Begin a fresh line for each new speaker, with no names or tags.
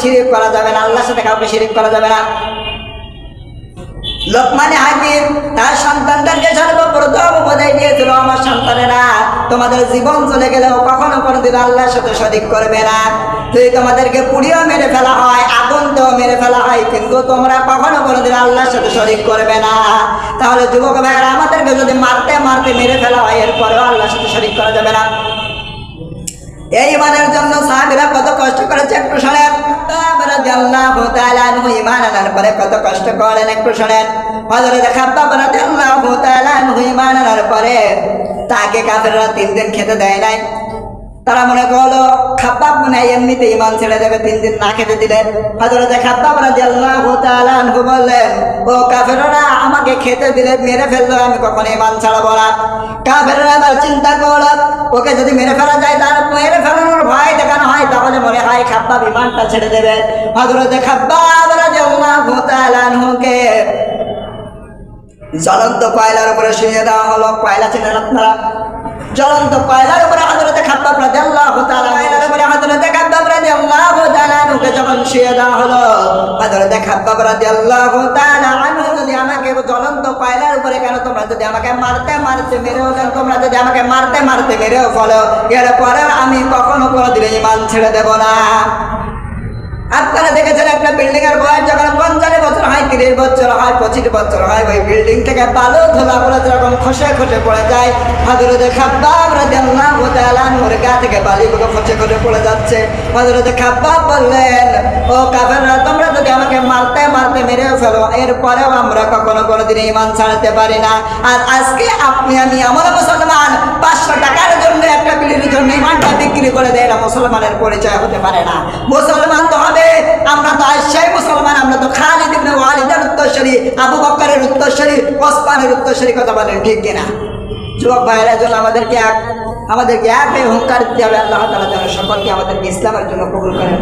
শিরিক করা যাবে না, আল্লাহর সাথে কাউকে শিরিক করা যাবে না। লোকমান হাকিম তার সন্তানদেরকে সর্বপ্রথম উপদেশ দিয়েছিল, আমার সন্তানেরা তোমাদের জীবন চলে গেলেও কখনো কোনোদিন আল্লাহর সাথে শরীক করবে না। যদি তোমাদেরকে পুড়িয়েও মেরে ফেলা হয়, আগুন দিয়েও মেরে ফেলা হয়, কিন্তু তোমরা কখনো কোনোদিন আল্লাহর সাথে শরীক করবে না। তাহলে যুবক ভাইয়েরা, আমাদেরকে যদি মারতে মারতে মেরে ফেলা হয়, এরপরেও আল্লাহর সাথে শরীক করা যাবে না। এই ইমানের জন্য সাহাবীরা কত কষ্ট করেছে একটু শোনেন। রাদিয়াল্লাহু তাআলা আনহু ঈমান আনার পরে কত কষ্ট করেন একটু শোনেন। হযরত খাব্বাব রাদিয়াল্লাহু তাআলা আনহু ঈমান আনার পরে তাকে কাফেররা 3 দিন খেতে দেয় নাই। তারা মনে করলো খাব্বাব মনে হয় এমনিতে ঈমান ছেড়ে দেবে, 3 দিন না খেতে দিলেন। হযরত খাব্বাব রাদিয়াল্লাহু তাআলা আনহু বললেন, ও কাফেররা, আমাকে খেতে দিলে মেরে ফেললো, আমি কখনো ঈমান ছাড়বো না। কাফেররা আবার চিন্তা করলো, ওকে যদি মেরে ফেলা যায়, তার মেরে ফেলানোর ভয় দেখানো হয়, তাহলে মনে হয় খাব্বাব ঈমানটা ছেড়ে দেবে। হযরত খাব্বাব রাদিয়াল্লাহু তাআলা আনহুকে জ্বলন্ত কয়লার উপরে শুয়ে দেওয়া হলো। কয়লা চেনেন আপনারা? জ্বলন্ত কয়লার উপরে হযরত খাব্বাব রাদিয়াল্লাহু তাআলা আনহুকে যখন শুয়ে দেওয়া হলো, হযরত খাব্বাব রাদিয়াল্লাহু তাআলা আনহু, যদি আমাকে জ্বলন্ত কয়লার উপরে কেন তোমরা যদি আমাকে মারতে মারতে মেরেও দেন, তোমরা যদি আমাকে মারতে মারতে মেরেও ফেলো, এরপরে আমি কখনো কোনোদিন ঈমান ছেড়ে দেব না। আপনারা দেখেছেন একটা বিল্ডিং এর বয়স যখন 50 বছর হয়, 30 বছর হয়, 25 বছর হয়, ওই বিল্ডিং থেকে বালু ধুলা পড়ে যখন খসে খসে পড়ে যায়, হযরত খাব্বাব রাদিয়াল্লাহু তাআলা আনহুর গা থেকে বালিগুলো খসে খসে পড়ে যাচ্ছে। হযরত খাব্বাব বললেন, ও কাফেররা, তোমরা যদি আমাকে মারতে মারতে মেরে ফেলো, এরপরেও আমরা কখনো কোনোদিন ঈমান ছাড়তে পারি না। আর আজকে আপনি আমি আমরা মুসলমান 500 টাকার জন্য একটা বিড়ির জন্য ঈমানটা বিক্রি করে দেয়, এটা মুসলমানের পরিচয় হতে পারে না। মুসলমান তো হবে, আমরা তো আশাই মুসলমান, আমরা তো খালিদ ইবনে ওয়ালিদের উত্তরসূরি, আবু বকরের উত্তরসূরি, ওসমানের উত্তরসূরি, কথা বলেন ঠিক কিনা? যুবক ভাইয়েরা, জন্য আমাদেরকে এক হুঙ্কার দিতে হবে। আল্লাহ তাআলা যেন সকলকে আমাদেরকে ইসলামের জন্য কবুল করেন।